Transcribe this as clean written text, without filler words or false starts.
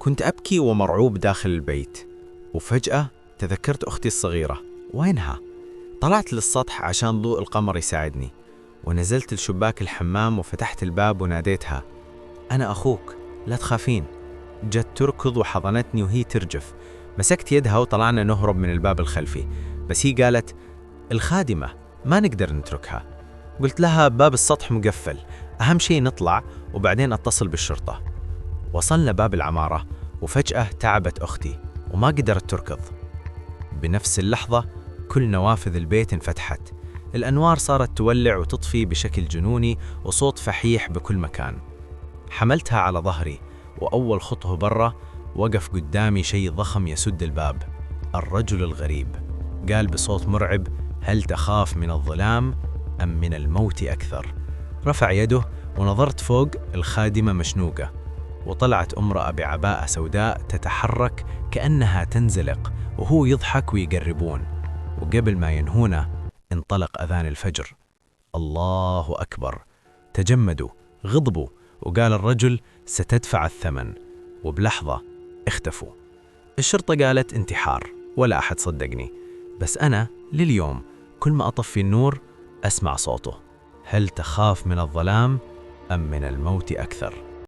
كنت أبكي ومرعوب داخل البيت، وفجأة تذكرت أختي الصغيرة. وينها؟ طلعت للسطح عشان ضوء القمر يساعدني، ونزلت لشباك الحمام وفتحت الباب وناديتها: أنا أخوك، لا تخافين. جت تركض وحضنتني وهي ترجف. مسكت يدها وطلعنا نهرب من الباب الخلفي، بس هي قالت: الخادمة ما نقدر نتركها. قلت لها: باب السطح مقفل، أهم شيء نطلع وبعدين أتصل بالشرطة. وصلنا باب العمارة، وفجأة تعبت أختي وما قدرت تركض. بنفس اللحظة كل نوافذ البيت انفتحت، الأنوار صارت تولع وتطفي بشكل جنوني، وصوت فحيح بكل مكان. حملتها على ظهري، وأول خطوة برا وقف قدامي شيء ضخم يسد الباب. الرجل الغريب قال بصوت مرعب: هل تخاف من الظلام أم من الموت أكثر؟ رفع يده ونظرت فوق. الخادمة مشنوقة، وطلعت امرأة بعباءة سوداء تتحرك كأنها تنزلق، وهو يضحك ويقربون. وقبل ما ينهونا انطلق أذان الفجر. الله أكبر. تجمدوا، غضبوا، وقال الرجل: ستدفع الثمن. وبلحظة اختفوا. الشرطة قالت انتحار، ولا أحد صدقني، بس أنا لليوم كل ما أطفي النور أسمع صوته: هل تخاف من الظلام أم من الموت أكثر؟